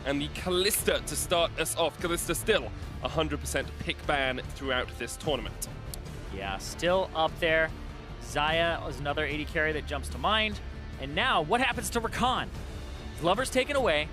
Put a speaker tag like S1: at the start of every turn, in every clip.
S1: and the Kalista to start us off. Kalista still 100% pick ban throughout this tournament.
S2: Yeah, still up there. Xayah is another AD carry that jumps to mind. And now, what happens to Rakan? Glover's taken away.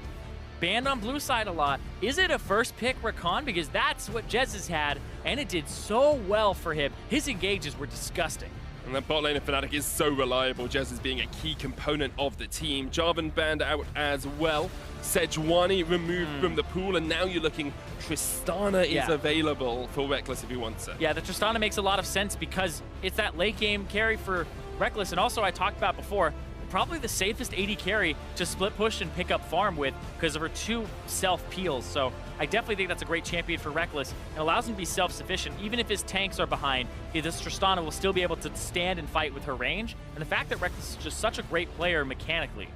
S2: Banned on blue side a lot. Is it a first pick Rakan? Because that's what Jez has had, and it did so well for him. His engages were disgusting.
S1: And that bot lane of Fnatic is so reliable. Jez is being a key component of the team. Jarvan banned out as well. Sejuani removed from the pool, and now you're looking Tristana is available for Reckless if he wants it.
S2: Yeah, the Tristana makes a lot of sense because it's that late game carry for Reckless, and also I talked about before, probably the safest AD carry to split push and pick up farm with because of her 2 self-peels. So I definitely think that's a great champion for Reckless. It allows him to be self-sufficient. Even if his tanks are behind, this Tristana will still be able to stand and fight with her range. And the fact that Reckless is just such a great player mechanically.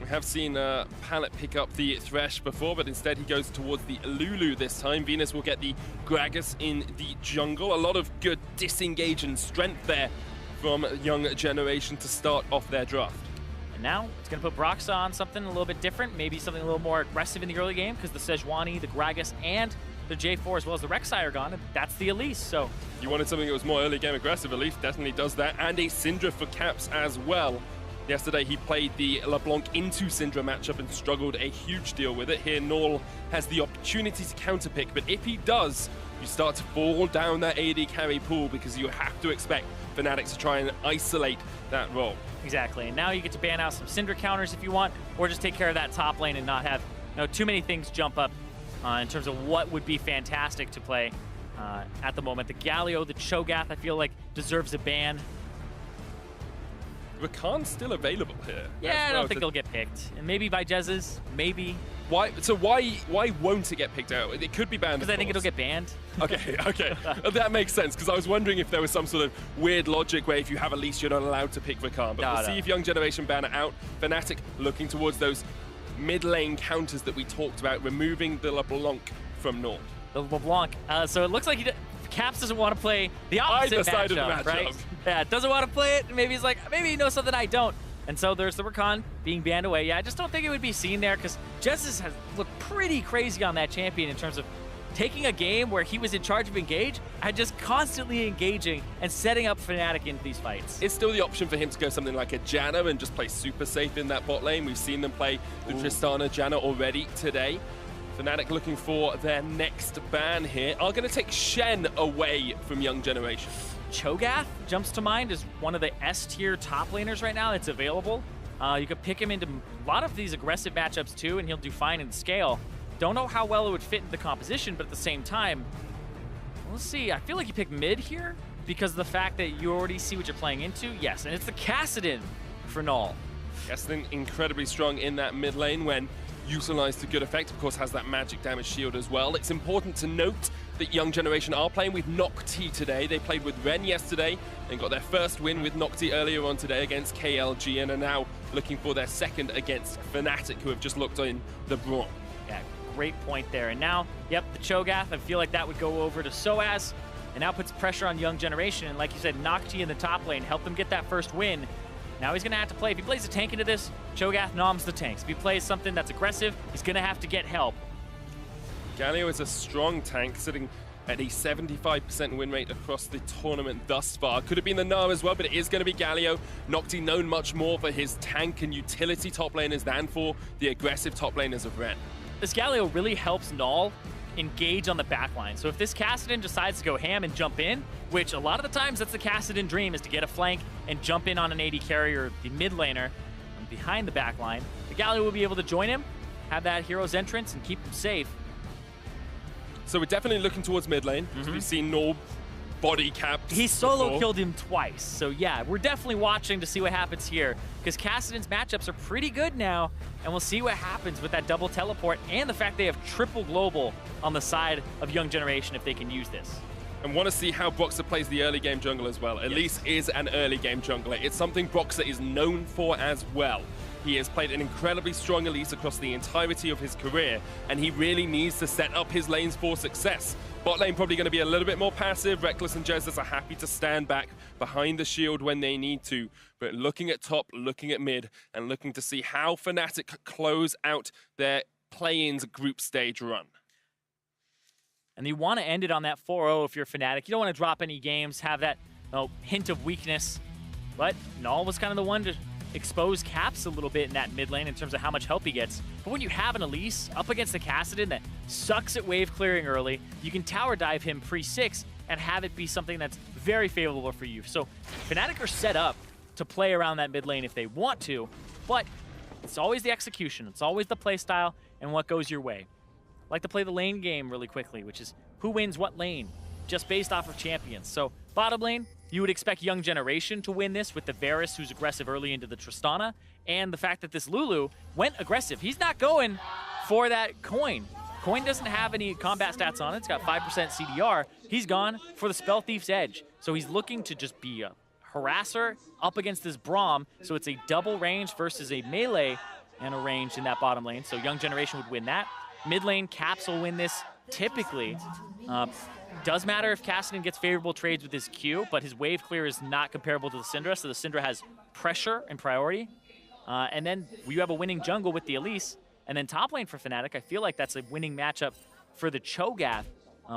S1: We have seen Pallet pick up the Thresh before, but instead he goes towards the Lulu this time. Venus will get the Gragas in the jungle. A lot of good disengage and strength there from Young Generation to start off their draft.
S2: And now it's going to put Broxa on something a little bit different, maybe something a little more aggressive in the early game because the Sejuani, the Gragas, and the J4 as well as the Rek'Sai are gone, and that's the Elise. So
S1: you wanted something that was more early game aggressive. Elise definitely does that, and a Syndra for Caps as well. Yesterday he played the LeBlanc into Syndra matchup and struggled a huge deal with it. Here Null has the opportunity to counterpick, but if he does, you start to fall down that AD carry pool because you have to expect Fnatic to try and isolate that role.
S2: Exactly, and now you get to ban out some Syndra counters if you want, or just take care of that top lane and not have too many things jump up in terms of what would be fantastic to play at the moment. The Galio, the Cho'Gath, I feel like deserves a ban.
S1: Rakan's still available here.
S2: Yeah, I don't think they'll get picked. And maybe by Jez's, maybe.
S1: Why? So why won't it get picked out? It could be banned.
S2: Because I think it'll get banned.
S1: Okay. That makes sense, because I was wondering if there was some sort of weird logic where if you have Elise, you're not allowed to pick Rakan. But we'll see if Young Generation ban it out. Fnatic looking towards those mid-lane counters that we talked about, removing the LeBlanc from North.
S2: The LeBlanc. So it looks like Caps doesn't want to play the opposite
S1: side of the matchup,
S2: right? Yeah, doesn't want to play it. Maybe he's like, maybe he knows something I don't. And so there's the Rakan being banned away. Yeah, I just don't think it would be seen there because Jez has looked pretty crazy on that champion in terms of taking a game where he was in charge of engage and just constantly engaging and setting up Fnatic into these fights.
S1: It's still the option for him to go something like a Janna and just play super safe in that bot lane. We've seen them play the Tristana Janna already today. Fnatic looking for their next ban here are going to take Shen away from Young Generation.
S2: Cho'Gath jumps to mind as one of the S-tier top laners right now that's available. You could pick him into a lot of these aggressive matchups too, and he'll do fine in scale. Don't know how well it would fit into the composition, but at the same time, we'll see. I feel like you pick mid here because of the fact that you already see what you're playing into. Yes, and it's the Kassadin for Null.
S1: Kassadin incredibly strong in that mid lane when utilized to good effect. Of course, has that magic damage shield as well. It's important to note that Young Generation are playing with Nocti today. They played with Ren yesterday and got their first win with Nocti earlier on today against KLG and are now looking for their second against Fnatic, who have just looked in the Braum.
S2: Yeah, great point there. And now, yep, the Cho'Gath, I feel like that would go over to Soaz and now puts pressure on Young Generation. And like you said, Nocti in the top lane helped them get that first win. Now he's going to have to play. If he plays a tank into this, Cho'Gath noms the tanks. If he plays something that's aggressive, he's going to have to get help.
S1: Galio is a strong tank, sitting at a 75% win rate across the tournament thus far. Could have been the Gnar as well, but it is going to be Galio. Nocti known much more for his tank and utility top laners than for the aggressive top laners of Ren.
S2: This Galio really helps Null engage on the backline. So if this Kassadin decides to go ham and jump in, which a lot of the times that's the Kassadin dream, is to get a flank and jump in on an AD carrier, the mid laner, behind the backline, the Galio will be able to join him, have that hero's entrance, and keep him safe.
S1: So we're definitely looking towards mid lane. We've seen Null body capped.
S2: He solo killed him twice. So yeah, we're definitely watching to see what happens here because Kassadin's matchups are pretty good now, and we'll see what happens with that double teleport and the fact they have triple global on the side of Young Generation if they can use this.
S1: And want to see how Broxa plays the early game jungle as well. Elise is an early game jungler. It's something Broxa is known for as well. He has played an incredibly strong Elise across the entirety of his career, and he really needs to set up his lanes for success. Bot lane probably going to be a little bit more passive. Reckless and Jez are happy to stand back behind the shield when they need to. But looking at top, looking at mid, and looking to see how Fnatic close out their play-ins group stage run.
S2: And you want to end it on that 4-0 if you're Fnatic. You don't want to drop any games, have that hint of weakness. But Null was kind of the one to expose Caps a little bit in that mid lane in terms of how much help he gets. But when you have an Elise up against the Kassadin that sucks at wave clearing early, you can tower dive him pre-6 and have it be something that's very favorable for you. So Fnatic are set up to play around that mid lane if they want to, but it's always the execution, it's always the play style and what goes your way. I like to play the lane game really quickly, which is who wins what lane, just based off of champions. So bottom lane, you would expect Young Generation to win this with the Varus, who's aggressive early into the Tristana, and the fact that this Lulu went aggressive. He's not going for that coin. Coin doesn't have any combat stats on it. It's got 5% CDR. He's gone for the Spell Thief's Edge. So he's looking to just be a harasser up against this Braum. So it's a double range versus a melee and a range in that bottom lane. So Young Generation would win that. Mid lane, Caps will win this typically. Does matter if Kassadin gets favorable trades with his Q, but his wave clear is not comparable to the Syndra, so the Syndra has pressure and priority. And then you have a winning jungle with the Elise. And then top lane for Fnatic, I feel like that's a winning matchup for the Cho'Gath.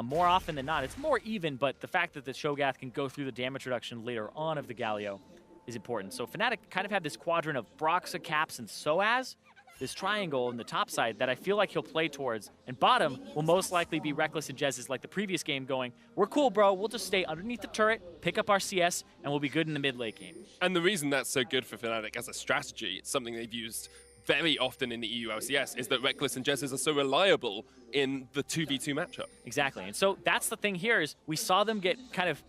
S2: More often than not, it's more even, but the fact that the Cho'Gath can go through the damage reduction later on of the Galio is important. So Fnatic kind of have this quadrant of Broxa, Caps, and Soaz, this triangle in the top side that I feel like he'll play towards. And bottom will most likely be Reckless and Jez's like the previous game going, we're cool, bro, we'll just stay underneath the turret, pick up our CS, and we'll be good in the mid late game.
S1: And the reason that's so good for Fnatic as a strategy, it's something they've used very often in the EU LCS, is that Reckless and Jez's are so reliable in the 2v2 matchup.
S2: Exactly, and so that's the thing here is we saw them get kind of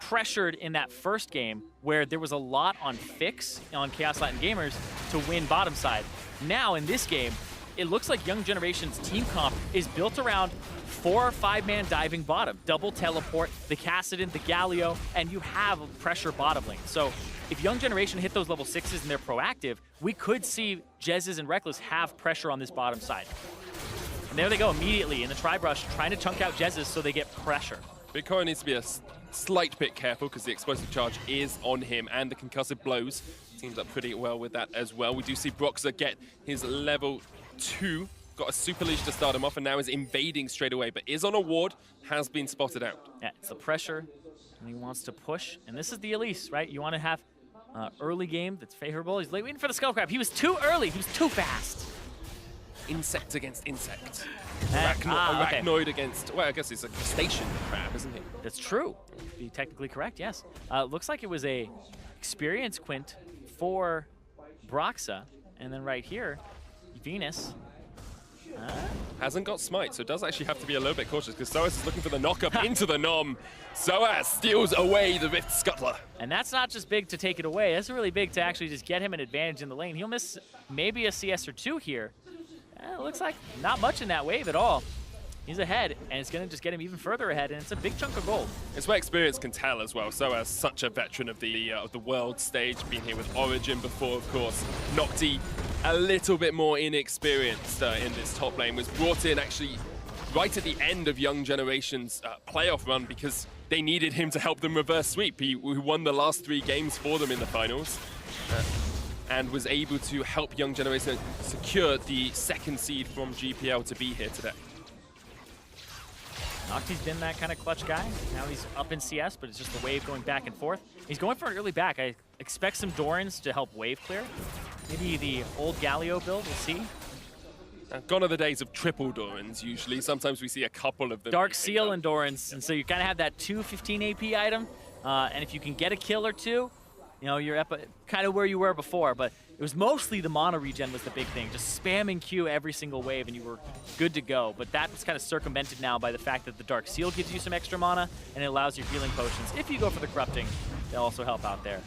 S2: pressured in that first game where there was a lot on Fix on Chaos Latin Gamers to win bottom side. Now in this game, it looks like Young Generation's team comp is built around 4 or 5-man diving bottom, double teleport, the Kassadin, the Galio, and you have a pressure bottom lane. So if Young Generation hit those level 6s and they're proactive, we could see Jez's and Reckless have pressure on this bottom side. And there they go immediately in the tri-brush, trying to chunk out Jez's so they get pressure.
S1: Bitcoin needs to be a slight bit careful because the explosive charge is on him and the concussive blows. Teams up pretty well with that as well. We do see Broxa get his level 2. Got a super leash to start him off and now is invading straight away, but is on a ward, has been spotted out.
S2: Yeah, it's the pressure, and he wants to push. And this is the Elise, right? You want to have early game that's favorable. He's waiting for the skull crab. He was too early. He was too fast.
S1: Insect against insect.
S2: Okay.
S1: Arachnoid against, well, I guess it's a station crab, isn't he?
S2: That's true. To be technically correct, yes. Looks like it was a experience quint for Broxa. And then right here, Venus.
S1: Hasn't got smite, so does actually have to be a little bit cautious because Soaz is looking for the knock-up into the Nom. Soaz steals away the Rift Scuttler.
S2: And that's not just big to take it away. That's really big to actually just get him an advantage in the lane. He'll miss maybe a CS or 2 here. It looks like not much in that wave at all. He's ahead, and it's going to just get him even further ahead, and it's a big chunk of gold. It's
S1: where experience can tell as well. Soaz, such a veteran of the world stage, been here with Origin before, of course. Nocti, a little bit more inexperienced in this top lane, was brought in actually right at the end of Young Generation's playoff run because they needed him to help them reverse sweep. He won the last 3 games for them in the finals. And was able to help Young Generation secure the 2nd seed from GPL to be here today.
S2: Nocti's been that kind of clutch guy. Now he's up in CS, but it's just the wave going back and forth. He's going for an early back. I expect some Dorans to help wave clear. Maybe the old Galio build, we'll see.
S1: Gone are the days of triple Dorans, usually. Sometimes we see a couple of them.
S2: Dark Seal and Dorans, and so you kind of have that 215 AP item. And if you can get a kill or 2, you know, you're up kind of where you were before, but it was mostly the mana regen was the big thing. Just spamming Q every single wave and you were good to go. But that was kind of circumvented now by the fact that the Dark Seal gives you some extra mana and it allows you healing potions. If you go for the corrupting, they'll also help out there.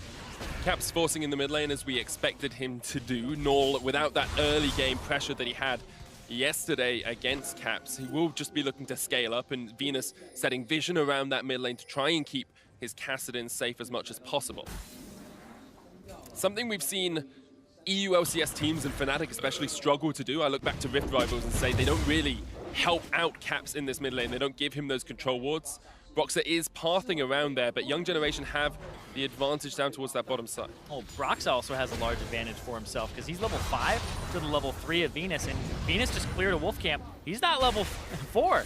S1: Caps forcing in the mid lane as we expected him to do. Null, without that early game pressure that he had yesterday against Caps, he will just be looking to scale up, and Venus setting vision around that mid lane to try and keep his Kassadin safe as much as possible. Something we've seen EU LCS teams and Fnatic especially struggle to do. I look back to Rift Rivals and say they don't really help out Caps in this mid lane. They don't give him those control wards. Broxah is pathing around there, but Young Generation have the advantage down towards that bottom side.
S2: Well, Broxah also has a large advantage for himself because he's level 5 to the level 3 of Venus, and Venus just cleared a Wolf Camp. He's not level 4.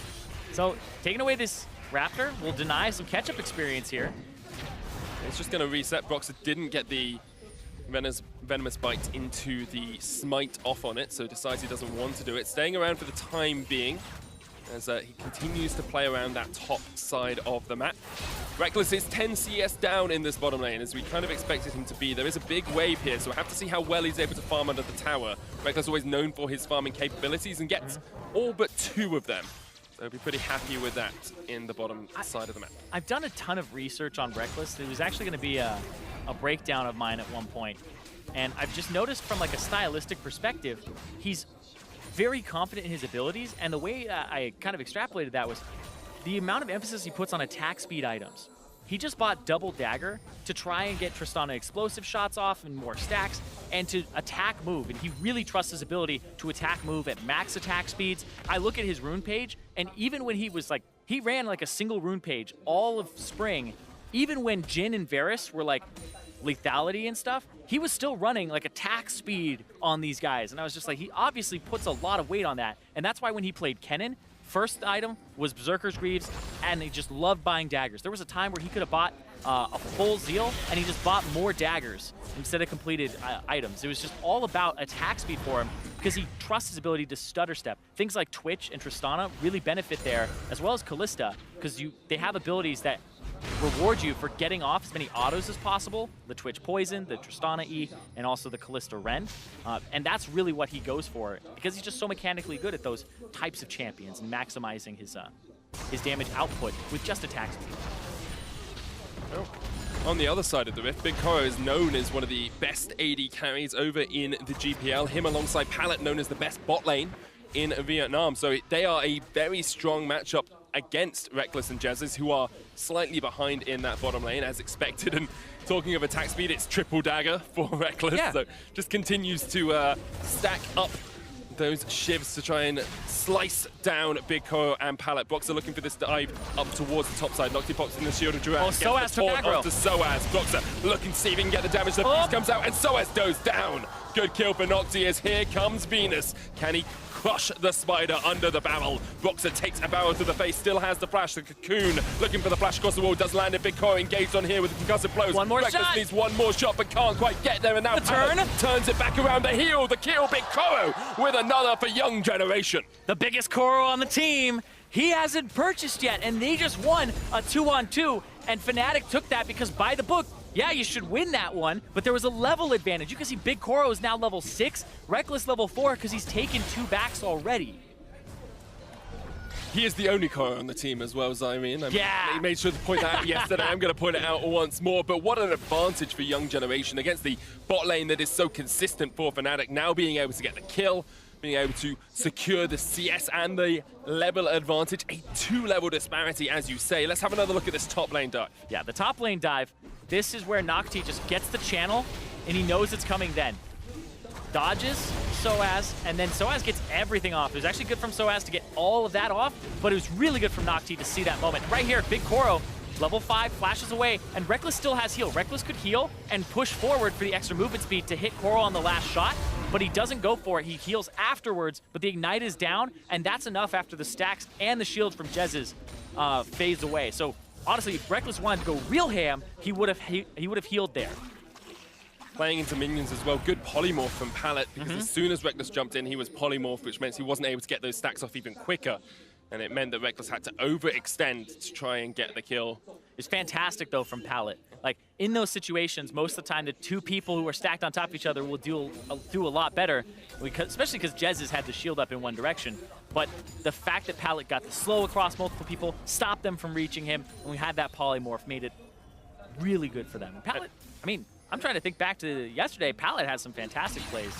S2: So taking away this Raptor will deny some catch-up experience here.
S1: It's just going to reset. Broxah didn't get the Venomous Bite into the Smite off on it, so decides he doesn't want to do it. Staying around for the time being, as he continues to play around that top side of the map. Rekkles is 10 CS down in this bottom lane, as we kind of expected him to be. There is a big wave here, so we'll have to see how well he's able to farm under the tower. Rekkles always known for his farming capabilities and gets all but 2 of them. So I'll be pretty happy with that in the bottom side of the map.
S2: I've done a ton of research on Rekkles. It was actually going to be a breakdown of mine at one point. And I've just noticed from like a stylistic perspective, he's very confident in his abilities, and the way I kind of extrapolated that was the amount of emphasis he puts on attack speed items. He just bought Double Dagger to try and get Tristana explosive shots off and more stacks, and to attack move, and he really trusts his ability to attack move at max attack speeds. I look at his rune page, and even when he was like, he ran like a single rune page all of spring, even when Jhin and Varus were like lethality and stuff, he was still running like attack speed on these guys. And I was just like, he obviously puts a lot of weight on that. And that's why when he played Kennen, first item was Berserker's Greaves, and he just loved buying daggers. There was a time where he could have bought a full Zeal, and he just bought more daggers instead of completed items. It was just all about attack speed for him because he trusts his ability to stutter step. Things like Twitch and Tristana really benefit there, as well as Kalista, because they have abilities that reward you for getting off as many autos as possible. The Twitch Poison, the Tristana E, and also the Kalista Ren. And that's really what he goes for, because he's just so mechanically good at those types of champions and maximizing his damage output with just attack speed.
S1: Oh. On the other side of the rift, Big Koro is known as one of the best AD carries over in the GPL. Him alongside Pallet, known as the best bot lane in Vietnam. So they are a very strong matchup against Rekkles and Jezz, who are slightly behind in that bottom lane, as expected. And talking of attack speed, it's triple dagger for Rekkles.
S2: Yeah.
S1: So just continues to stack up those shivs to try and slice down Big Koro and Pallet. Broxah looking for this dive up towards the top side. Nocti pops in the shield of Duran.
S2: Oh, Soaz took aggro.
S1: To Soaz. Broxah looking to see if he can get the damage. The beast comes out and Soaz goes down. Good kill for Nocti as here comes Venus. Can he crush the spider under the barrel? Broxah takes a barrel to the face, still has the flash. The Cocoon looking for the flash across the wall, does land it. Big Koro engaged on here with the concussive blows.
S2: One more
S1: Rekkles
S2: shot.
S1: needs one more shot but can't quite get there, and now
S2: turn
S1: turns it back around. The heel, the kill. Big Koro with another for Young Generation.
S2: The biggest Koro on the team, he hasn't purchased yet, and they just won a 2-on-2, and Fnatic took that because by the book, yeah, you should win that one, but there was a level advantage. You can see Big Koro is now level 6, Rekkles level 4 because he's taken 2 backs already.
S1: He is the only Koro on the team as well, Zyrene.
S2: Yeah.
S1: He made sure to point that out yesterday. I'm going to point it out once more. But what an advantage for Young Generation against the bot lane that is so consistent for Fnatic. Now being able to get the kill, being able to secure the CS and the level advantage. A 2-level disparity, as you say. Let's have another look at this top lane dive.
S2: Yeah, the top lane dive. This is where Nocti just gets the channel, and he knows it's coming then. Dodges Soaz, and then Soaz gets everything off. It was actually good from Soaz to get all of that off, but it was really good from Nocti to see that moment. Right here, Big Koro, level 5, flashes away, and Rekkles still has heal. Rekkles could heal and push forward for the extra movement speed to hit Koro on the last shot, but he doesn't go for it. He heals afterwards, but the Ignite is down, and that's enough after the stacks and the shield from Jezz's phase away. So honestly, if Rekkles wanted to go real ham, he would have healed there.
S1: Playing into minions as well. Good polymorph from Pallet, because as soon as Rekkles jumped in, he was polymorphed, which meant he wasn't able to get those stacks off even quicker. And it meant that Rekkles had to overextend to try and get the kill.
S2: It's fantastic, though, from Pallet. Like, in those situations, most of the time, the 2 people who are stacked on top of each other will do a lot better, especially because Jezz has had the shield up in one direction. But the fact that Pallet got the slow across multiple people, stopped them from reaching him, and we had that polymorph, made it really good for them. And Pallet, I mean, I'm trying to think back to yesterday. Pallet has some fantastic plays.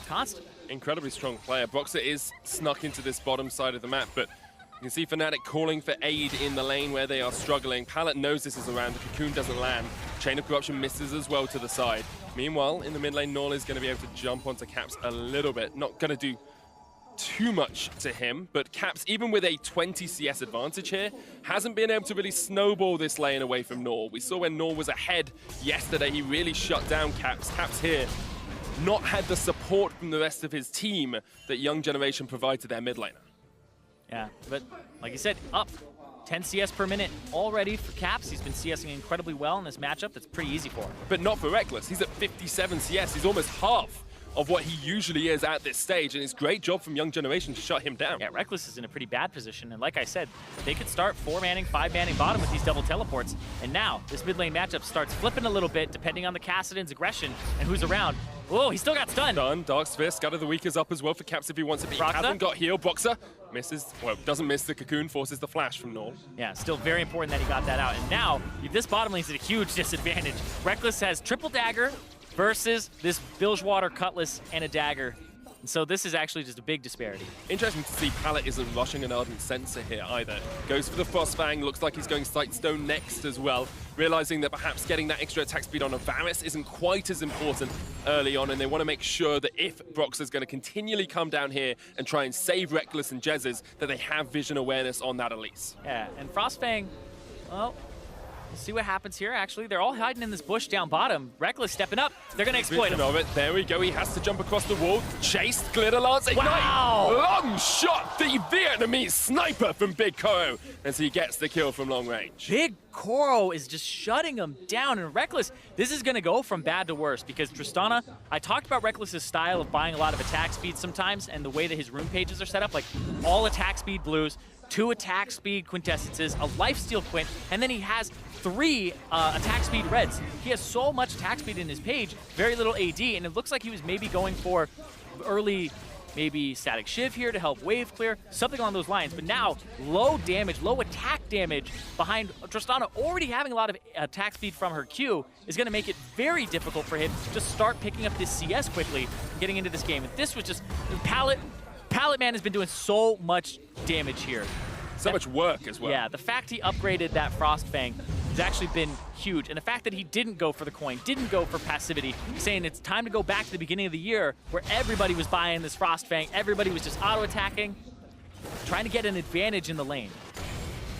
S2: Constant.
S1: Incredibly strong player. Broxah is snuck into this bottom side of the map, but you can see Fnatic calling for aid in the lane where they are struggling. Pallet knows this is around. The Cocoon doesn't land. Chain of Corruption misses as well to the side. Meanwhile, in the mid lane, Norl is going to be able to jump onto Caps a little bit. Not going to do too much to him, but Caps, even with a 20 CS advantage here, hasn't been able to really snowball this lane away from Nor. We saw when Nor was ahead yesterday, he really shut down Caps. Caps here not had the support from the rest of his team that Young Generation provide to their mid laner.
S2: Yeah, but like you said, up 10 CS per minute already for Caps. He's been CSing incredibly well in this matchup. That's pretty easy for him.
S1: But not for Reckless. He's at 57 CS. He's almost half of what he usually is at this stage, and it's great job from Young Generation to shut him down.
S2: Yeah, Reckless is in a pretty bad position, and like I said, they could start 4-manning, 5-manning bottom with these double teleports, and now this mid lane matchup starts flipping a little bit depending on the Kassadin's aggression and who's around. Oh, he still got stunned.
S1: Done. Dark Sphere, Scatter the Weak is up as well for Caps if he wants it, but he hasn't got heal. Boxer misses, well, doesn't miss the cocoon, forces the flash from Nor.
S2: Yeah, still very important that he got that out, and now this bottom lane's at a huge disadvantage. Reckless has triple dagger versus this Bilgewater Cutlass and a dagger. And so this is actually just a big disparity. Interesting
S1: to see Pallet isn't rushing an Ardent Sensor here either. Goes for the Frostfang, looks like he's going Sightstone next as well, realizing that perhaps getting that extra attack speed on a Varus isn't quite as important early on, and they want to make sure that if Broxah's going to continually come down here and try and save Reckless and Jezzes, that they have vision awareness on that Elise.
S2: Yeah, and Frostfang, well, see what happens here, actually. They're all hiding in this bush down bottom. Reckless stepping up. They're going to exploit him.
S1: Of it. There we go. He has to jump across the wall. Chased. Glitter Lance. Ignite.
S2: Wow!
S1: Long shot. The Vietnamese sniper from Big Koro as he gets the kill from long range.
S2: Big Koro is just shutting him down. And Reckless, this is going to go from bad to worse because Tristana, I talked about Reckless's style of buying a lot of attack speed sometimes and the way that his rune pages are set up, like all attack speed blues, 2 attack speed quintessences, a lifesteal quint, and then he has 3 attack speed reds. He has so much attack speed in his page, very little AD, and it looks like he was maybe going for early, maybe Static Shiv here to help wave clear, something along those lines. But now, low damage, low attack damage behind Tristana already having a lot of attack speed from her Q is going to make it very difficult for him to just start picking up this CS quickly, getting into this game. And this was just, Pallet Man has been doing so much damage here.
S1: So much work as well.
S2: Yeah, the fact he upgraded that Frostfang has actually been huge. And the fact that he didn't go for the coin, didn't go for passivity, saying it's time to go back to the beginning of the year where everybody was buying this Frostfang, everybody was just auto-attacking, trying to get an advantage in the lane.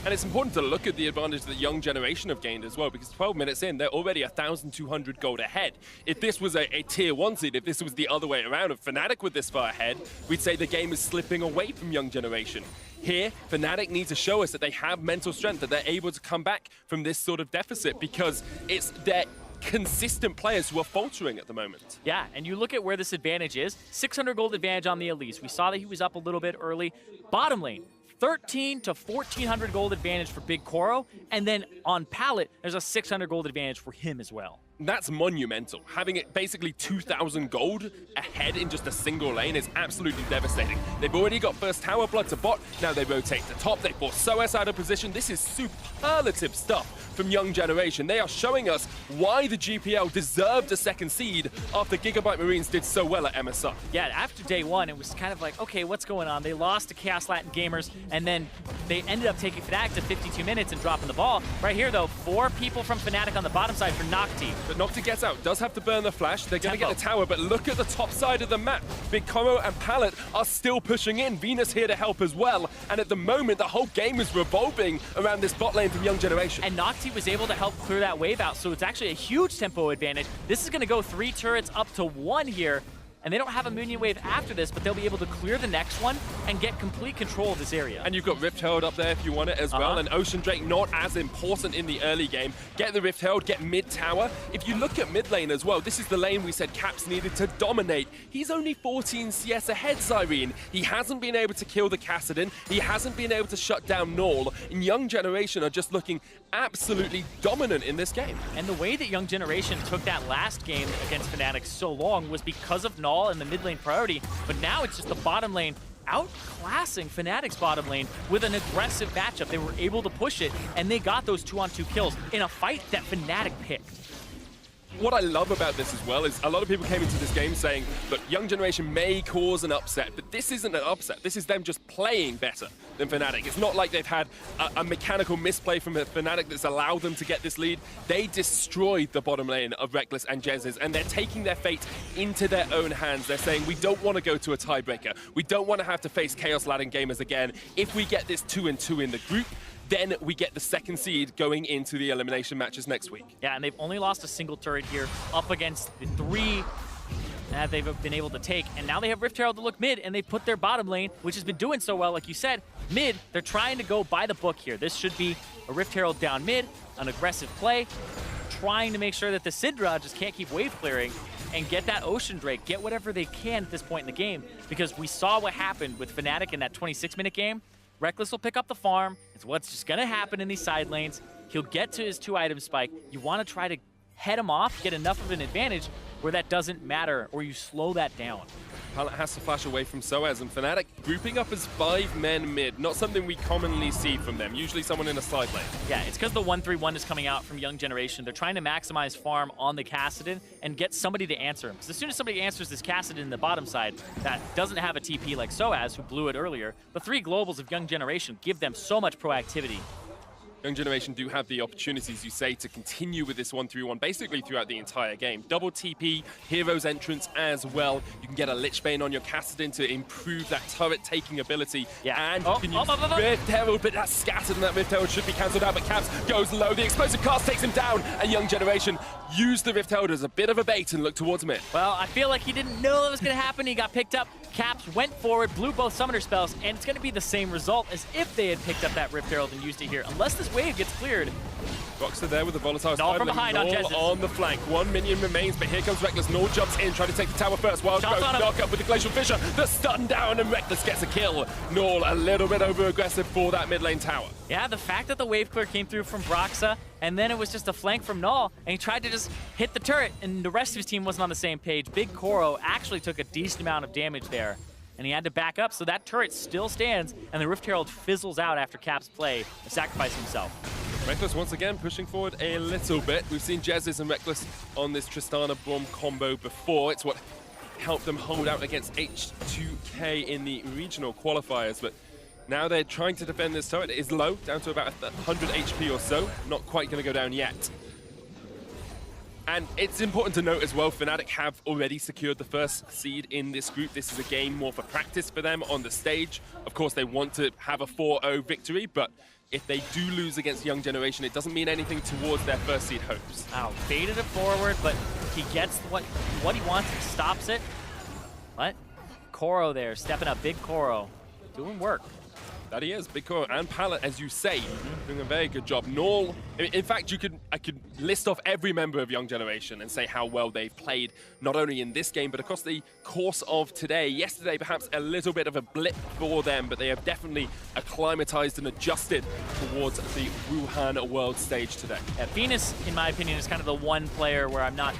S1: And it's important to look at the advantage that Young Generation have gained as well, because 12 minutes in, they're already 1,200 gold ahead. If this was a tier 1 seed, if this was the other way around, if Fnatic were this far ahead, we'd say the game is slipping away from Young Generation. Here, Fnatic need to show us that they have mental strength, that they're able to come back from this sort of deficit, because it's their consistent players who are faltering at the moment.
S2: Yeah, and you look at where this advantage is, 600 gold advantage on the Elise. We saw that he was up a little bit early. Bottom lane, 13 to 1,400 gold advantage for Big Koro, and then on Pallet, there's a 600 gold advantage for him as well.
S1: That's monumental. Having it basically 2,000 gold ahead in just a single lane is absolutely devastating. They've already got first tower blood to bot, now they rotate to top, they force SOS out of position. This is superlative stuff from Young Generation. They are showing us why the GPL deserved a second seed after Gigabyte Marines did so well at MSI.
S2: Yeah, after day 1, it was kind of like, okay, what's going on? They lost to Chaos Latin Gamers, and then they ended up taking Fnatic to 52 minutes and dropping the ball. Right here, though, 4 people from Fnatic on the bottom side for Nocti.
S1: But Nocti gets out, does have to burn the flash. They're going to get the tower, but look at the top side of the map. Big Koro and Pallet are still pushing in. Venus here to help as well. And at the moment, the whole game is revolving around this bot lane from Young Generation.
S2: And Nocti was able to help clear that wave out, so it's actually a huge tempo advantage. This is going to go 3 turrets up to 1 here. And they don't have a minion wave after this, but they'll be able to clear the next one and get complete control of this area.
S1: And you've got Rift Herald up there if you want it as well, and Ocean Drake not as important in the early game. Get the Rift Herald, get mid tower. If you look at mid lane as well, this is the lane we said Caps needed to dominate. He's only 14 CS ahead, Cyrene. He hasn't been able to kill the Kassadin. He hasn't been able to shut down Null. And Young Generation are just looking absolutely dominant in this game.
S2: And the way that Young Generation took that last game against Fnatic so long was because of Null and the mid lane priority, but now it's just the bottom lane outclassing Fnatic's bottom lane with an aggressive matchup. They were able to push it, and they got those 2-on-2 kills in a fight that Fnatic picked.
S1: what I love about this as well is a lot of people came into this game saying, look, Young Generation may cause an upset, but this isn't an upset. This is them just playing better than Fnatic. It's not like they've had a mechanical misplay from Fnatic that's allowed them to get this lead. They destroyed the bottom lane of Reckless and Jez's, and they're taking their fate into their own hands. They're saying, we don't want to go to a tiebreaker. We don't want to have to face Chaos Latin gamers again. If we get this 2-2 in the group, then we get the second seed going into the elimination matches next week.
S2: Yeah, and they've only lost a single turret here up against the 3 that they've been able to take. And now they have Rift Herald to look mid, and they put their bottom lane, which has been doing so well, like you said, mid. They're trying to go by the book here. This should be a Rift Herald down mid, an aggressive play, trying to make sure that the Syndra just can't keep wave clearing and get that Ocean Drake, get whatever they can at this point in the game, because we saw what happened with Fnatic in that 26-minute game. Reckless will pick up the farm. It's what's just going to happen in these side lanes. He'll get to his 2-item spike. You want to try to head him off, get enough of an advantage where that doesn't matter, or you slow that down.
S1: Pallet has to flash away from Soaz, and Fnatic grouping up as 5 men mid. Not something we commonly see from them. Usually someone in a side lane.
S2: Yeah, it's because the 1-3-1 is coming out from Young Generation. They're trying to maximize farm on the Kassadin and get somebody to answer him. Because as soon as somebody answers this Kassadin in the bottom side that doesn't have a TP like Soaz, who blew it earlier, the 3 globals of Young Generation give them so much proactivity.
S1: Young Generation do have the opportunities, you say, to continue with this 1-3-1 basically throughout the entire game. Double TP, Hero's entrance as well. You can get a Lich Bane on your Kassadin to improve that turret-taking ability.
S2: Yeah.
S1: And you can use Rift Herald, but that's scattered, and that Rift Herald should be cancelled out, but Caps goes low. The explosive cast takes him down, and Young Generation used the Rift Herald as a bit of a bait and looked towards mid.
S2: Well, I feel like he didn't know that was going to happen. He got picked up. Caps went forward, blew both summoner spells, and it's going to be the same result as if they had picked up that Rift Herald and used it here, unless this wave gets cleared.
S1: Boxer there with the volatile
S2: Null from behind on Jez's.
S1: On the flank. 1 minion remains, but here comes Reckless. Null jumps in, trying to take the tower first. Wildcard knock up with the Glacial Fissure. The stun down, and Reckless gets a kill. Null a little bit over aggressive for that mid lane tower.
S2: Yeah, the fact that the wave clear came through from Broxa, and then it was just a flank from Null, and he tried to just hit the turret, and the rest of his team wasn't on the same page. Big Koro actually took a decent amount of damage there, and he had to back up, so that turret still stands, and the Rift Herald fizzles out after Cap's play and sacrifice himself.
S1: Reckless once again pushing forward a little bit. We've seen Jez's and Reckless on this Tristana bomb combo before. It's what helped them hold out against H2K in the regional qualifiers, but now they're trying to defend this turret. It is low, down to about 100 HP or so. Not quite going to go down yet. And it's important to note as well, Fnatic have already secured the first seed in this group. This is a game more for practice for them on the stage. Of course, they want to have a 4-0 victory, but if they do lose against Young Generation, it doesn't mean anything towards their first seed hopes.
S2: Wow, baited it forward, but he gets what he wants and stops it. What? Koro there, stepping up, big Koro, doing work.
S1: That he is, Big Koro and Pallet, as you say, doing a very good job. Null, in fact, I could list off every member of Young Generation and say how well they've played, not only in this game, but across the course of today. Yesterday, perhaps a little bit of a blip for them, but they have definitely acclimatized and adjusted towards the Wuhan world stage today.
S2: Yeah, Venus, in my opinion, is kind of the one player where I'm not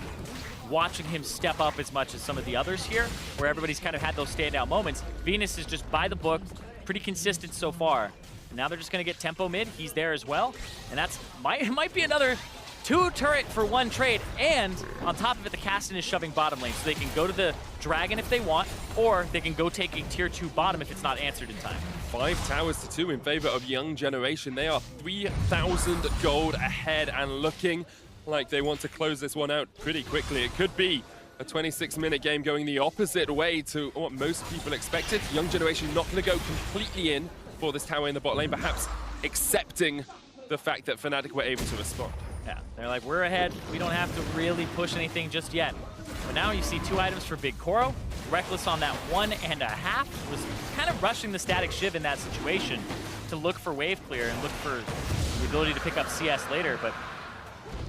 S2: watching him step up as much as some of the others here, where everybody's kind of had those standout moments. Venus is just by the book, pretty consistent so far. And now they're just going to get tempo mid. He's there as well. And that's might be another 2 turret for 1 trade. And on top of it, the Kassadin is shoving bottom lane. So they can go to the Dragon if they want, or they can go take a tier 2 bottom if it's not answered in time.
S1: 5 towers to 2 in favor of Young Generation. They are 3,000 gold ahead and looking like they want to close this one out pretty quickly. It could be a 26-minute game going the opposite way to what most people expected. Young Generation not going to go completely in for this tower in the bot lane, perhaps accepting the fact that Fnatic were able to respond.
S2: Yeah, they're like, we're ahead. We don't have to really push anything just yet. But now you see 2 items for Big Koro. Reckless on that 1.5 was kind of rushing the Static Shiv in that situation to look for wave clear and look for the ability to pick up CS later, but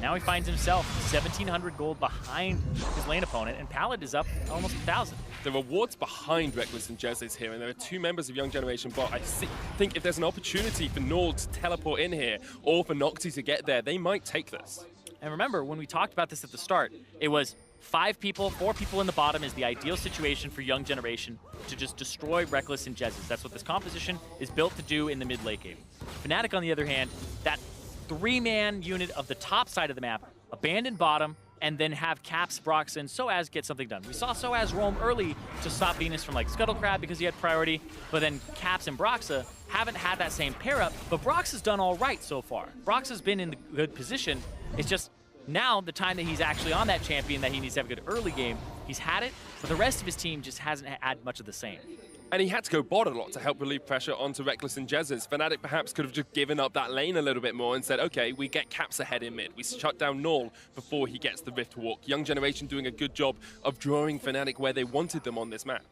S2: now he finds himself 1,700 gold behind his lane opponent, and Pallet is up almost 1,000.
S1: The rewards behind Reckless and Jez's here, and there are 2 members of Young Generation bot. I think if there's an opportunity for Null to teleport in here, or for Noxy to get there, they might take this.
S2: And remember, when we talked about this at the start, it was 5 people, 4 people in the bottom is the ideal situation for Young Generation to just destroy Reckless and Jez's. That's what this composition is built to do in the mid-late game. Fnatic, on the other hand, that 3-man unit of the top side of the map, abandoned bottom, and then have Caps, Brox, and Soaz get something done. We saw Soaz roam early to stop Venus from like Scuttle Crab because he had priority, but then Caps and Broxa haven't had that same pair up, but Brox has done all right so far. Brox has been in the good position. It's just now the time that he's actually on that champion that he needs to have a good early game, he's had it, but the rest of his team just hasn't had much of the same.
S1: And he had to go bot a lot to help relieve pressure onto Reckless and Jez's. Fnatic perhaps could have just given up that lane a little bit more and said, okay, we get Caps ahead in mid. We shut down Null before he gets the Rift Walk. Young Generation doing a good job of drawing Fnatic where they wanted them on this map.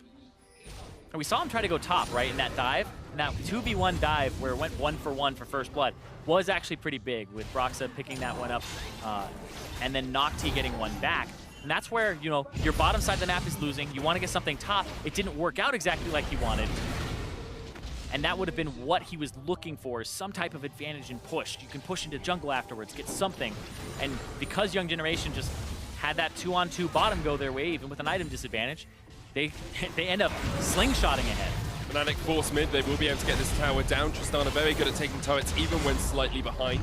S2: And we saw him try to go top, right, in that dive. And that 2v1 dive where it went 1-for-1 for first blood was actually pretty big, with Broxa picking that one up and then Nocti getting one back. And that's where, you know, your bottom side of the map is losing. You want to get something top. It didn't work out exactly like he wanted. And that would have been what he was looking for, some type of advantage in push. You can push into jungle afterwards, get something. And because Young Generation just had that 2-on-2 bottom go their way, even with an item disadvantage, they end up slingshotting ahead.
S1: Fnatic force mid, they will be able to get this tower down. Tristana very good at taking turrets, even when slightly behind.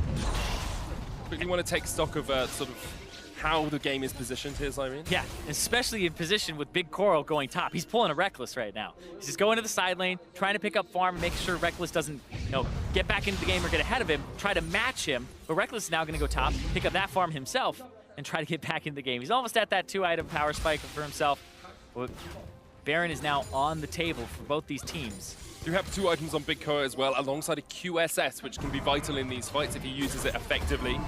S1: Quickly want to take stock of sort of how the game is positioned here, Irene.
S2: Yeah, especially in position with Big Coral going top. He's pulling a Reckless right now. He's just going to the side lane, trying to pick up farm and make sure Reckless doesn't, you know, get back into the game or get ahead of him, try to match him. But Reckless is now going to go top, pick up that farm himself, and try to get back into the game. He's almost at that 2-item power spike for himself. But Baron is now on the table for both these teams.
S1: You have 2 items on Big Coral as well, alongside a QSS, which can be vital in these fights if he uses it effectively.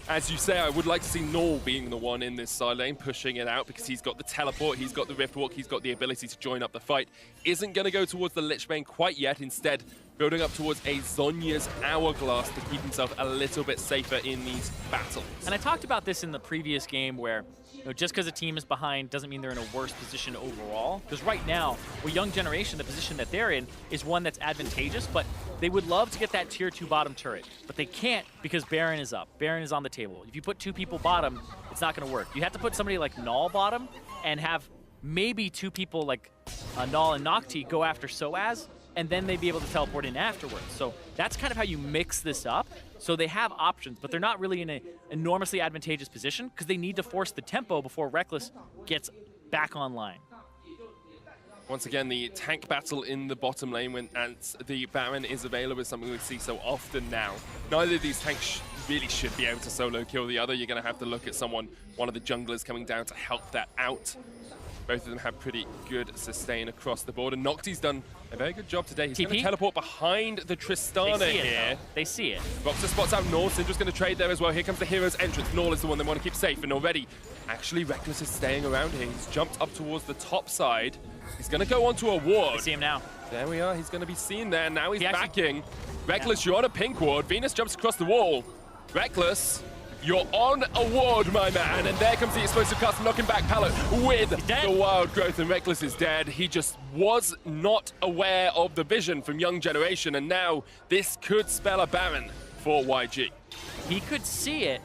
S1: As you say, I would like to see Null being the one in this side lane, pushing it out, because he's got the teleport, he's got the Rift Walk, he's got the ability to join up the fight. Isn't going to go towards the Lich Bane quite yet, instead building up towards a Zhonya's Hourglass to keep himself a little bit safer in these battles.
S2: And I talked about this in the previous game where, you know, just because a team is behind doesn't mean they're in a worse position overall. Because right now, with Young Generation, the position that they're in is one that's advantageous, but they would love to get that tier 2 bottom turret. But they can't because Baron is up. Baron is on the table. If you put 2 people bottom, it's not going to work. You have to put somebody like Null bottom and have maybe 2 people like Null and Nocti go after Soaz, and then they'd be able to teleport in afterwards. So that's kind of how you mix this up. So they have options, but they're not really in an enormously advantageous position because they need to force the tempo before Reckless gets back online.
S1: Once again, the tank battle in the bottom lane when the Baron is available is something we see so often now. Neither of these tanks really should be able to solo kill the other. You're going to have to look at one of the junglers coming down to help that out. Both of them have pretty good sustain across the board, and Nocti's done a very good job today. He's going to teleport behind the Tristana here.
S2: They see it.
S1: Broxa spots out Null. Syndra's going to trade there as well. Here comes the hero's entrance. Null is the one they want to keep safe, and already, actually, Reckless is staying around here. He's jumped up towards the top side. He's going to go onto a ward.
S2: I see him now.
S1: There we are. He's going to be seen there. Now he's backing. Reckless, you're on a pink ward. Venus jumps across the wall. Reckless, you're on a ward, my man. And there comes the explosive cast, knocking back Pallet with the wild growth. And Reckless is dead. He just was not aware of the vision from Young Generation. And now this could spell a Baron for YG.
S2: He could see it.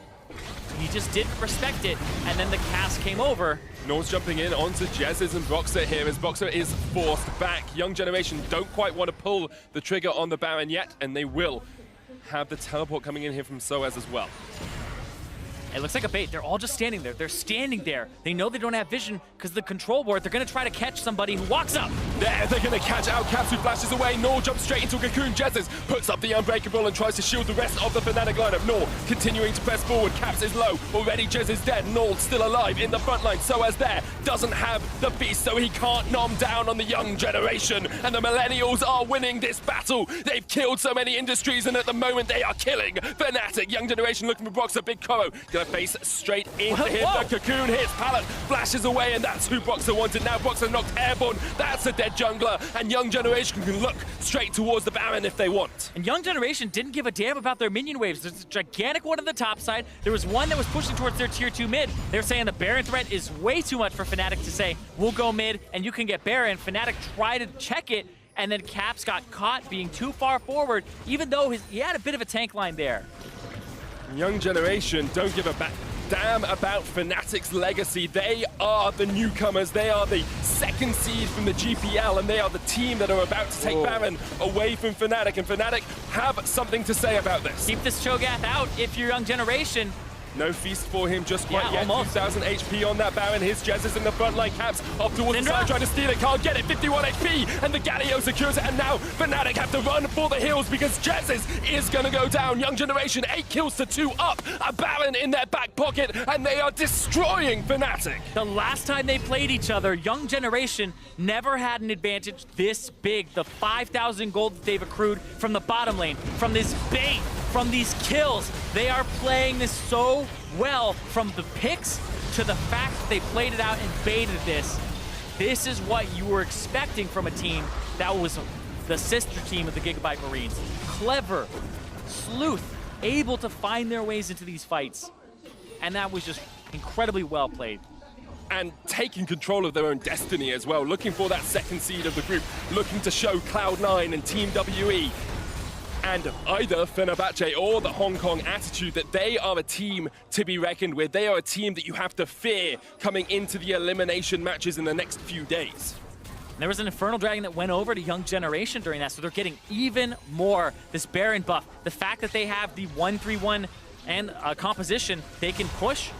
S2: He just didn't respect it. And then the cast came over.
S1: Null's jumping in onto Jez's and Broxa here as Broxa is forced back. Young Generation don't quite want to pull the trigger on the Baron yet, and they will have the teleport coming in here from Soaz as well.
S2: It looks like a bait. They're all just standing there. They're standing there. They know they don't have vision because the control board, they're going to try to catch somebody who walks up.
S1: There, they're going to catch out Caps, who flashes away. Null jumps straight into a cocoon. Jez's puts up the Unbreakable and tries to shield the rest of the Fnatic lineup. Null continuing to press forward. Caps is low. Already Jez is dead. Null still alive in the front line. Soaz there doesn't have the beast, so he can't nom down on the Young Generation. And the Millennials are winning this battle. They've killed so many industries, and at the moment they are killing Fnatic. Young Generation looking for Broxa. Big Koro going to face straight into him. The cocoon hits. Pallet flashes away, and that's who Broxa wanted. Now Broxa knocked airborne. That's a dead jungler, and Young Generation can look straight towards the Baron if they want.
S2: And Young Generation didn't give a damn about their minion waves. There's a gigantic one on the top side. There was one that was pushing towards their tier 2 mid. They were saying the Baron threat is way too much for Fnatic to say, we'll go mid and you can get Baron. Fnatic tried to check it, and then Caps got caught being too far forward, even though he had a bit of a tank line there.
S1: Young Generation don't give a damn about Fnatic's legacy. They are the newcomers. They are the second seed from the GPL, and they are the team that are about to take Baron away from Fnatic. And Fnatic have something to say about this.
S2: Keep this Cho'Gath out if you're Young Generation.
S1: No feast for him just quite yet.
S2: Almost.
S1: 2,000 HP on that Baron. His Jez is in the front line. Caps up towards the side, trying to steal it. Can't get it. 51 HP, and the Galio secures it. And now Fnatic have to run for the hills because Jez is going to go down. Young Generation, 8 kills to 2 up. A Baron in their back pocket, and they are destroying Fnatic.
S2: The last time they played each other, Young Generation never had an advantage this big. The 5,000 gold that they've accrued from the bottom lane, from this bait, from these kills. They are playing this so well, from the picks to the fact that they played it out and baited this. This is what you were expecting from a team that was the sister team of the Gigabyte Marines. Clever, sleuth, able to find their ways into these fights. And that was just incredibly well played.
S1: And taking control of their own destiny as well, looking for that second seed of the group, looking to show Cloud9 and Team WE and either Fenerbahce or the Hong Kong attitude that they are a team to be reckoned with. They are a team that you have to fear coming into the elimination matches in the next few days.
S2: There was an Infernal Dragon that went over to Young Generation during that, so they're getting even more this Baron buff. The fact that they have the 1-3-1 and composition, they can push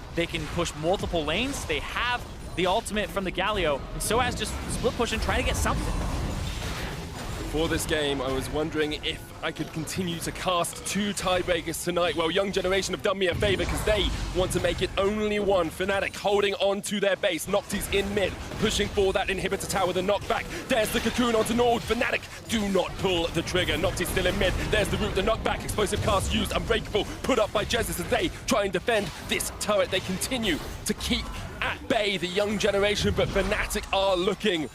S2: multiple lanes. They have the ultimate from the Galio, and so as just split push and try to get something.
S1: For this game, I was wondering if I could continue to cast 2 tiebreakers tonight. Well, Young Generation have done me a favor because they want to make it only one. Fnatic holding on to their base. Nocti's in mid, pushing for that inhibitor tower, the knockback. There's the cocoon onto Nord. Fnatic do not pull the trigger. Nocti's still in mid. There's the root, the knockback. Explosive cast used, unbreakable, put up by Jesus as they try and defend this turret. They continue to keep at bay the Young Generation, but Fnatic are looking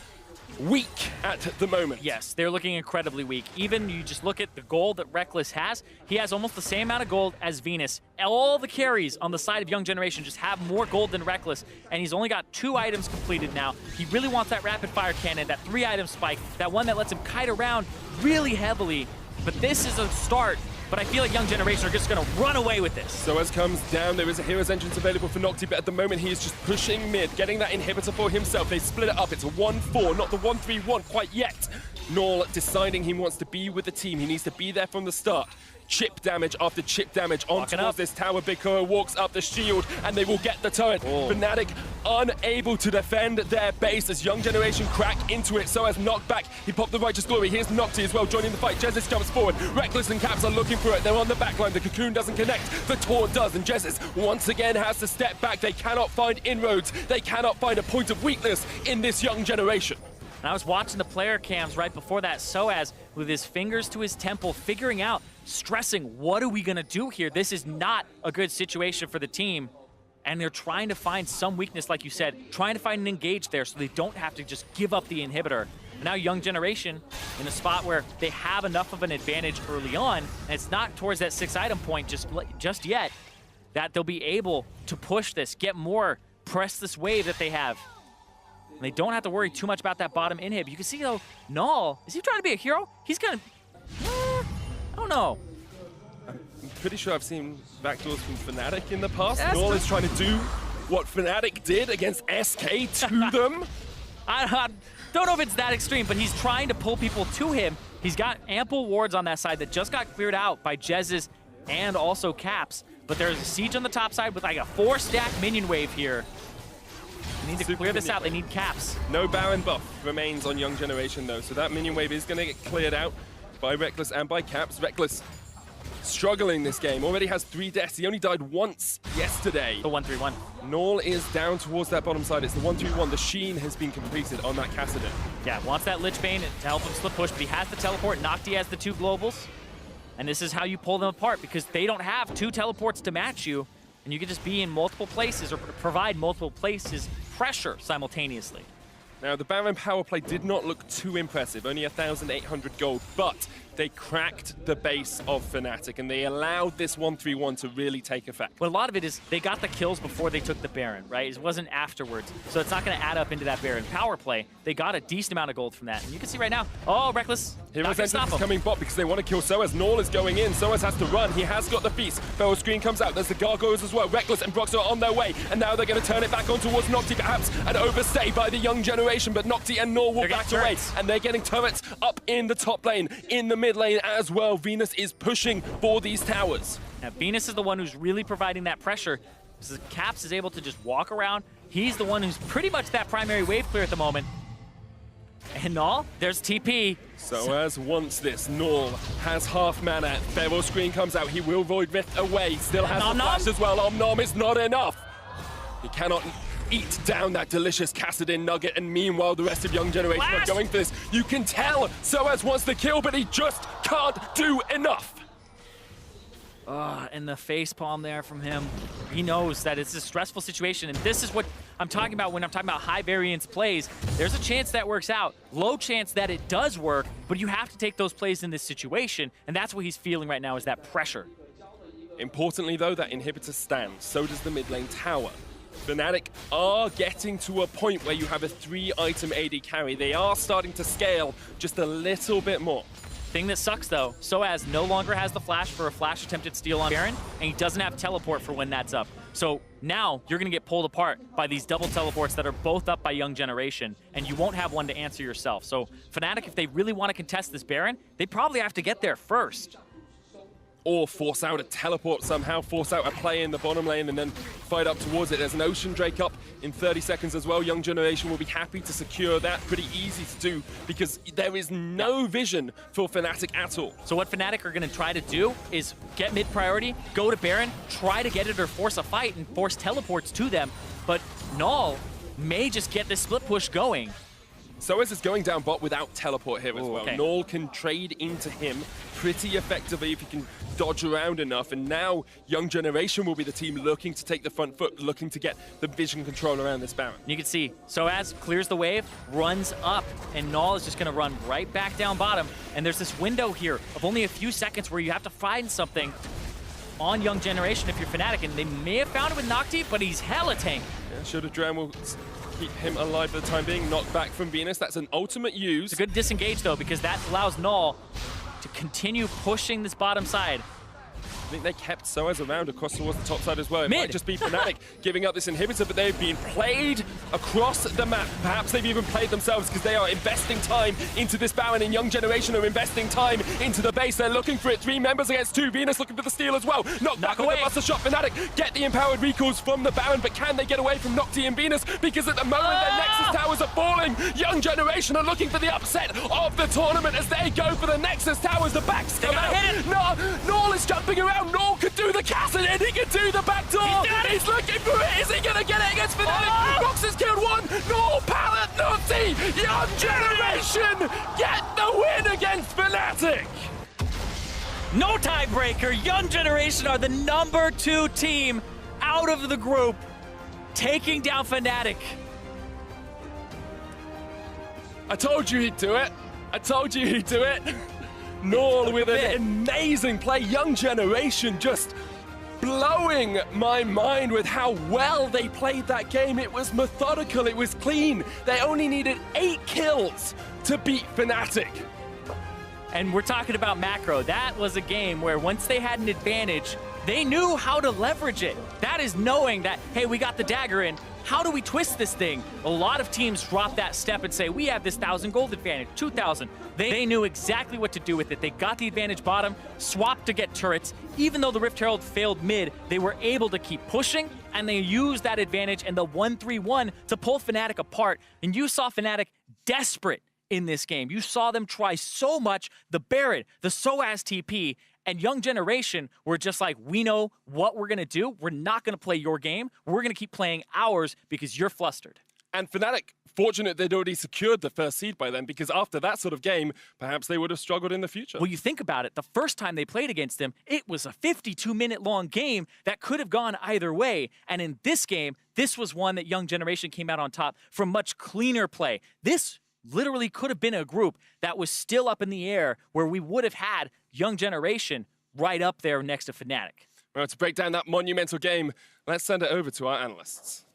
S1: weak at the moment.
S2: Yes, they're looking incredibly weak. Even you just look at the gold that Reckless has. He has almost the same amount of gold as Venus. All the carries on the side of Young Generation just have more gold than Reckless, and he's only got 2 items completed now. He really wants that rapid fire cannon, that 3-item spike, that one that lets him kite around really heavily. But this is a start. But I feel like Young Generation are just going to run away with this.
S1: So as comes down, there is a Hero's Entrance available for Nocti, but at the moment he is just pushing mid, getting that inhibitor for himself. They split it up. It's a 1-4, not the 1-3-1 quite yet. Null deciding he wants to be with the team. He needs to be there from the start. Chip damage after chip damage on towards this tower. Biko walks up the shield and they will get the turret. Fnatic unable to defend their base as Young Generation crack into it. So as knockback, he popped the Righteous Glory. Here's Nocti as well joining the fight. Jesus jumps forward. Reckless and Caps are looking for it. They're on the backline. The cocoon doesn't connect. The taunt does, and Jesus once again has to step back. They cannot find inroads. They cannot find a point of weakness in this Young Generation.
S2: And I was watching the player cams right before that. Soaz with his fingers to his temple, figuring out, stressing, what are we going to do here? This is not a good situation for the team. And they're trying to find some weakness, like you said, trying to find an engage there so they don't have to just give up the inhibitor. And now Young Generation in a spot where they have enough of an advantage early on, and it's not towards that 6-item point just yet, that they'll be able to push this, get more, press this wave that they have. And they don't have to worry too much about that bottom inhib. You can see, though, Null, is he trying to be a hero? He's kind of, I don't know.
S1: I'm pretty sure I've seen backdoors from Fnatic in the past.
S2: Yes,
S1: Null is trying to do what Fnatic did against SK to them.
S2: I don't know if it's that extreme, but he's trying to pull people to him. He's got ample wards on that side that just got cleared out by Jez's and also Caps. But there's a siege on the top side with like a 4-stack minion wave here. They need to clear this out. They need Caps.
S1: No Baron buff remains on Young Generation, though, so that minion wave is going to get cleared out by Reckless and by Caps. Reckless struggling this game. Already has 3 deaths. He only died once yesterday.
S2: The 1-3-1.
S1: Null is down towards that bottom side. It's the 1-3-1. The Sheen has been completed on that Kassadin.
S2: Yeah, wants that Lich Bane to help him split push, but he has the teleport. Nocti has the 2 globals. And this is how you pull them apart, because they don't have 2 teleports to match you. And you can just be in multiple places or provide multiple places pressure simultaneously.
S1: Now, the Baron power play did not look too impressive, only 1,800 gold, but they cracked the base of Fnatic, and they allowed this 1-3-1 to really take effect.
S2: Well, a lot of it is they got the kills before they took the Baron, right? It wasn't afterwards, so it's not going to add up into that Baron power play. They got a decent amount of gold from that, and you can see right now, oh, Reckless,
S1: Hero's Entrance is coming bot because they want to kill Soaz. Null is going in. Soaz has to run. He has got the feast. Feral Screen comes out. There's the Gargoyles as well. Reckless and Brox are on their way, and now they're going to turn it back on towards Nocti, perhaps an overstay by the Young Generation, but Nocti and Null will back away, and they're getting turrets up in the top lane, in the mid lane as well. Venus is pushing for these towers.
S2: Now, Venus is the one who's really providing that pressure. Because Caps is able to just walk around. He's the one who's pretty much that primary wave clear at the moment. And Null, there's TP.
S1: So as wants this, Null has half mana. Feral Screen comes out. He will Void Rift away. Still has the flash as well. Nom is not enough. He cannot eat down that delicious Cassidin nugget, and meanwhile the rest of Young Generation are going for this. You can tell Soaz wants the kill, but he just can't do enough.
S2: And the facepalm there from him. He knows that it's a stressful situation, and this is what I'm talking about when I'm talking about high variance plays. There's a chance that works out, low chance that it does work, but you have to take those plays in this situation, and that's what he's feeling right now, is that pressure.
S1: Importantly though, that inhibitor stands, so does the mid lane tower. Fnatic are getting to a point where you have a 3-item AD carry. They are starting to scale just a little bit more.
S2: Thing that sucks though, Soaz no longer has the flash for a flash attempted steal on Baron, and he doesn't have teleport for when that's up. So now you're gonna get pulled apart by these double teleports that are both up by Young Generation, and you won't have one to answer yourself. So Fnatic, if they really want to contest this Baron, they probably have to get there first.
S1: Or force out a teleport somehow, force out a play in the bottom lane and then fight up towards it. There's an Ocean Drake up in 30 seconds as well. Young Generation will be happy to secure that. Pretty easy to do because there is no vision for Fnatic at all.
S2: So what Fnatic are going to try to do is get mid priority, go to Baron, try to get it or force a fight and force teleports to them. But Null may just get this split push going.
S1: Soaz is going down bot without teleport here as well.
S2: Okay.
S1: Null can trade into him pretty effectively if he can dodge around enough, and now Young Generation will be the team looking to take the front foot, looking to get the vision control around this Baron.
S2: You can see Soaz clears the wave, runs up, and Null is just going to run right back down bottom. And there's this window here of only a few seconds where you have to find something on Young Generation if you're Fnatic, and they may have found it with Nocti, but he's hella tank.
S1: Yeah, should have drowned. Will keep him alive for the time being. Knocked back from Venus. That's an ultimate use.
S2: It's a good disengage though, because that allows Null to continue pushing this bottom side.
S1: I think they kept Soaz around across towards the top side as well. It
S2: Mid.
S1: might just be Fnatic giving up this inhibitor, but they've been played across the map. Perhaps they've even played themselves because they are investing time into this Baron, and Young Generation are investing time into the base. They're looking for it. 3 members against 2. Venus looking for the steal as well. Knock back with the Buster Shot. Fnatic get the empowered recalls from the Baron, but can they get away from Nocti and Venus? Because at the moment their Nexus towers are falling. Young Generation are looking for the upset of the tournament as they go for the Nexus towers. The backs come out. Null is jumping around. Null could do the Cassidin. He can do the backdoor. He's looking for it. Is he going to get it against Fnatic? Rox has killed one. Null, Pallet, Nocti. Young Generation get the win against Fnatic.
S2: No tiebreaker. Young Generation are the #2 team out of the group, taking down Fnatic.
S1: I told you he'd do it. I told you he'd do it. Null with an amazing play. Young Generation just blowing my mind with how well they played that game. It was methodical. It was clean. They only needed 8 kills to beat Fnatic.
S2: And we're talking about macro. That was a game where once they had an advantage, they knew how to leverage it. That is knowing that, hey, we got the dagger in. How do we twist this thing? A lot of teams drop that step and say, we have this 1,000 gold advantage, 2,000. They knew exactly what to do with it. They got the advantage bottom, swapped to get turrets. Even though the Rift Herald failed mid, they were able to keep pushing, and they used that advantage and the 1-3-1 to pull Fnatic apart. And you saw Fnatic desperate in this game. You saw them try so much, the Baron, the Soaz TP, and Young Generation were just like, we know what we're going to do. We're not going to play your game. We're going to keep playing ours because you're flustered.
S1: And Fnatic, fortunate they'd already secured the first seed by then, because after that sort of game, perhaps they would have struggled in the future.
S2: Well, you think about it, the first time they played against them, it was a 52-minute long game that could have gone either way. And in this game, this was one that Young Generation came out on top from much cleaner play. This literally could have been a group that was still up in the air where we would have had Young Generation right up there next to Fnatic.
S1: Well, to break down that monumental game, let's send it over to our analysts.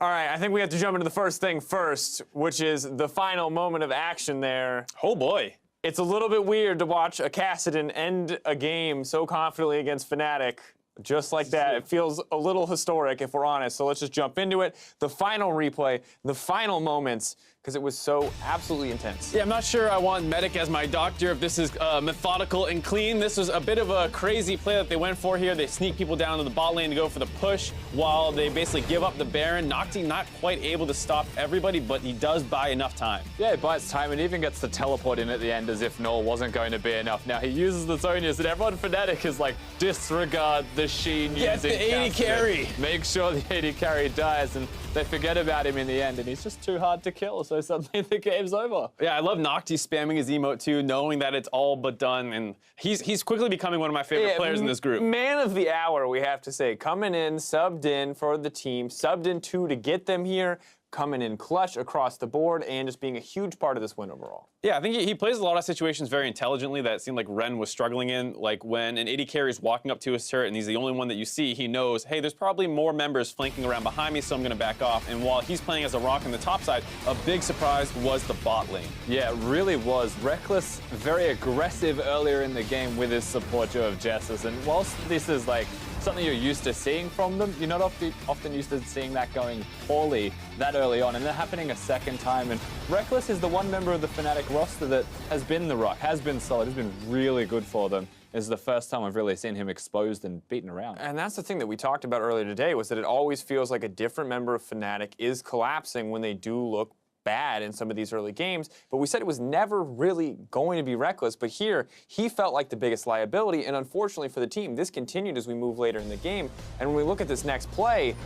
S3: All right, I think we have to jump into the first thing first, which is the final moment of action there.
S4: Oh boy.
S3: It's a little bit weird to watch a Cassidin end a game so confidently against Fnatic. Just like that. It feels a little historic, if we're honest. So let's just jump into it. The final replay, the final moments. because it was so absolutely intense.
S4: Yeah, I'm not sure I want Medic as my doctor if this is methodical and clean. This was a bit of a crazy play that they went for here. They sneak people down to the bot lane to go for the push while they basically give up the Baron. Nocti not quite able to stop everybody, but he does buy enough time.
S5: Yeah, he buys time and even gets the teleport in at the end as if Null wasn't going to be enough. Now he uses the Zonias and everyone Fnatic is like, disregard the Sheen
S4: Get
S5: using
S4: the 80 carry.
S5: Make sure the 80 carry dies, and they forget about him in the end, and he's just too hard to kill, so suddenly the game's over.
S4: Yeah, I love Nocti spamming his emote too, knowing that it's all but done, and he's quickly becoming one of my favorite players in this group.
S3: Man of the hour, we have to say. Coming in, subbed in for the team, subbed in 2 to get them here, coming in clutch across the board, and just being a huge part of this win overall.
S4: Yeah, I think he plays a lot of situations very intelligently that it seemed like Ren was struggling in. Like when an AD carry is walking up to his turret and he's the only one that you see, he knows, hey, there's probably more members flanking around behind me, so I'm going to back off. And while he's playing as a rock on the top side, a big surprise was the bot lane.
S5: Yeah, it really was. Reckless, very aggressive earlier in the game with his support duo of Jessus, and whilst this is like something you're used to seeing from them, you're not often used to seeing that going poorly that early on, and then happening a second time. And Reckless is the one member of the Fnatic roster that has been the rock, has been solid, has been really good for them. This is the first time I've really seen him exposed and beaten around.
S3: And that's the thing that we talked about earlier today, was that it always feels like a different member of Fnatic is collapsing when they do look bad in some of these early games, but we said it was never really going to be Reckless, but here he felt like the biggest liability, and unfortunately for the team, this continued as we move later in the game. And when we look at this next play,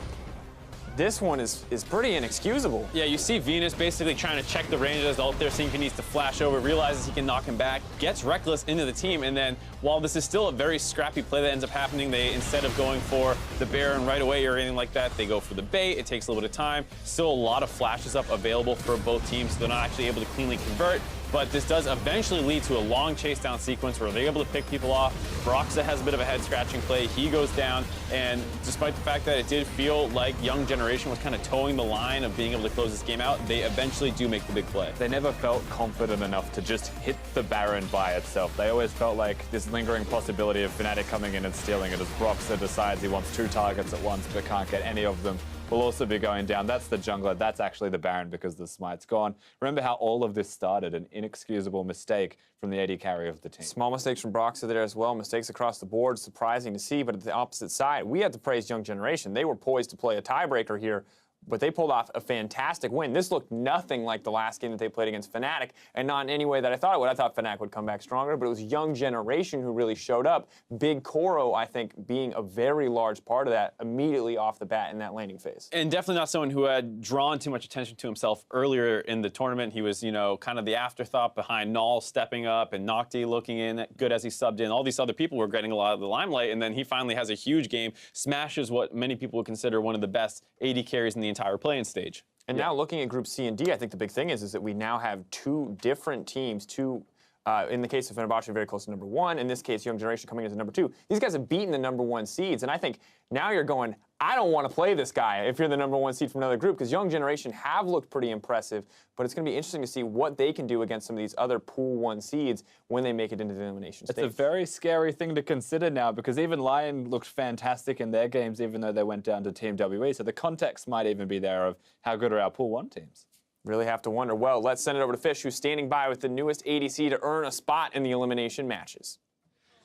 S3: this one is pretty inexcusable.
S4: Yeah, you see Venus basically trying to check the range as the ult there, seeing he needs to flash over, realizes he can knock him back, gets Reckless into the team, and then while this is still a very scrappy play that ends up happening, they, instead of going for the Baron right away or anything like that, they go for the bait. It takes a little bit of time. Still a lot of flashes up available for both teams, so they're not actually able to cleanly convert. But this does eventually lead to a long chase down sequence where they're able to pick people off. Broxa has a bit of a head scratching play. He goes down, and despite the fact that it did feel like Young Generation was kind of towing the line of being able to close this game out, they eventually do make the big play.
S5: They never felt confident enough to just hit the Baron by itself. They always felt like this lingering possibility of Fnatic coming in and stealing it as Broxa decides he wants 2 targets at once but can't get any of them. Will also be going down. That's the jungler. That's actually the Baron because the smite's gone. Remember how all of this started, an inexcusable mistake from the AD carry of the team.
S3: Small mistakes from Broxa there as well. Mistakes across the board. Surprising to see, but at the opposite side, we have to praise Young Generation. They were poised to play a tiebreaker here, but they pulled off a fantastic win. This looked nothing like the last game that they played against Fnatic, and not in any way that I thought it would. I thought Fnatic would come back stronger, but it was Young Generation who really showed up. Big Koro, I think, being a very large part of that immediately off the bat in that landing phase.
S4: And definitely not someone who had drawn too much attention to himself earlier in the tournament. He was, you know, kind of the afterthought behind Null stepping up and Nocti looking in good as he subbed in. All these other people were getting a lot of the limelight, and then he finally has a huge game, smashes what many people would consider one of the best AD carries in the entire playing stage.
S3: And now looking at Group C and D, I think the big thing is that we now have 2 different teams, in the case of Fenerbahce, very close to number 1. In this case, Young Generation coming into number 2. These guys have beaten the number 1 seeds, and I think now you're going, I don't want to play this guy if you're the number 1 seed from another group, because Young Generation have looked pretty impressive, but it's going to be interesting to see what they can do against some of these other Pool 1 seeds when they make it into the elimination stage.
S5: It's a very scary thing to consider now, because even Lion looked fantastic in their games, even though they went down to Team WE, so the context might even be there of how good are our Pool 1 teams.
S3: Really have to wonder. Well, let's send it over to Fish, who's standing by with the newest ADC to earn a spot in the elimination matches.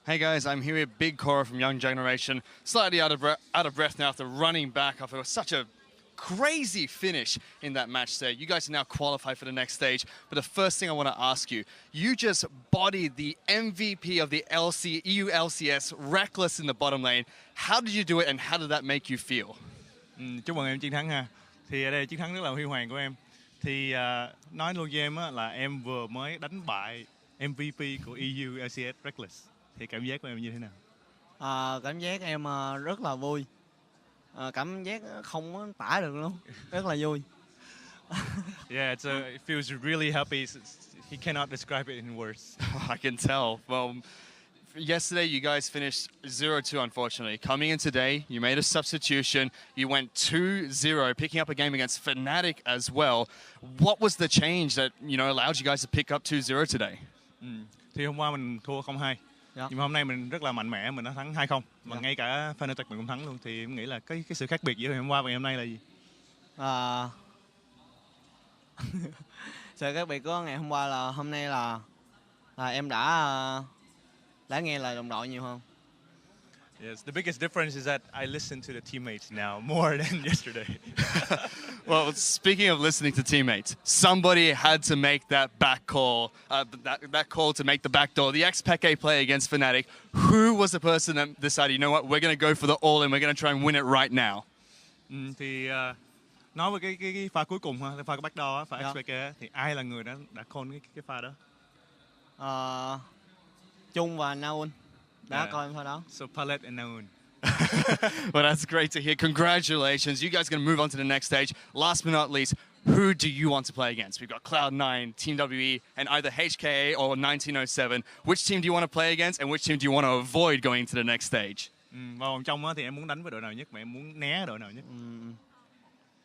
S6: Hey guys, I'm here with Big Cora from Young Generation. Slightly out of breath now after running back after such a crazy finish in that match there. You guys are now qualified for the next stage, but the first thing I want to ask you, you just bodied the MVP of the EU LCS, Reckless in the bottom lane. How did you do it and how did that make you feel?
S7: Chúc mừng em chiến thắng ha. Thì ở đây chiến thắng rất là huy hoàng của em. Thì nói luôn với em á, là em vừa mới đánh bại MVP của EU LCS Reckless. Thì cảm giác của em như thế nào?
S8: Cảm giác em rất là vui. Cảm giác không có tả được luôn. Rất là vui.
S7: Yeah, it feels really happy. He cannot describe it in words.
S6: I can tell. Well, yesterday you guys finished 0-2, unfortunately. Coming in today, you made a substitution. You went 2-0, picking up a game against Fnatic as well. What was the change that, you know, allowed you guys to pick up 2-0 today?
S7: Thì hôm qua mình thua 0-2. Nhưng mà hôm nay mình rất là mạnh mẽ, mình đã thắng 2-0. Mà ngay cả Fnatic mình cũng thắng luôn. Thì em nghĩ là cái sự khác biệt giữa hôm qua và ngày hôm nay là gì?
S8: Sợ các biệt có ngày hôm qua là hôm nay là em đã nghe lời đồng đội nhiều hơn.
S7: Yes, the biggest difference is that I listen to the teammates now more than yesterday.
S6: Well, speaking of listening to teammates, somebody had to make that back call, that call to make the backdoor. The ex-Peke play against Fnatic. Who was the person that decided, you know what, we're going to go for the all-in, we're going to try and win it right now?
S7: Thì nói về cái pha cuối cùng ha, cái pha cái backdoor á, pha XPK á, thì ai là người đã call cái pha đó?
S8: Trung và Naun đã coi pha đó.
S7: So Palette and Naun.
S6: Well, that's great to hear. Congratulations. You guys are going to move on to the next stage. Last but not least, who do you want to play against? We've got Cloud9, Team WE, and either HKA or 1907. Which team do you want to play against, and which team do you want to avoid going to the next stage?
S7: Vào vòng trong á, thì em muốn đánh với đội nào nhất mà em muốn né đội nào nhất?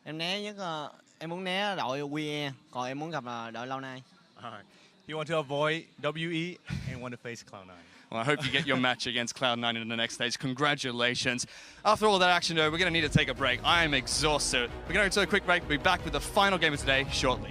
S8: Em né nhất, em muốn né đội WE, còn em muốn gặp là đội Lâu Nay.
S7: You want to avoid WE and want to face Cloud9.
S6: Well, I hope you get your match against Cloud9 in the next stage. Congratulations. After all that action, though, we're going to need to take a break. I am exhausted. We're going to take a quick break. We'll be back with the final game of today shortly.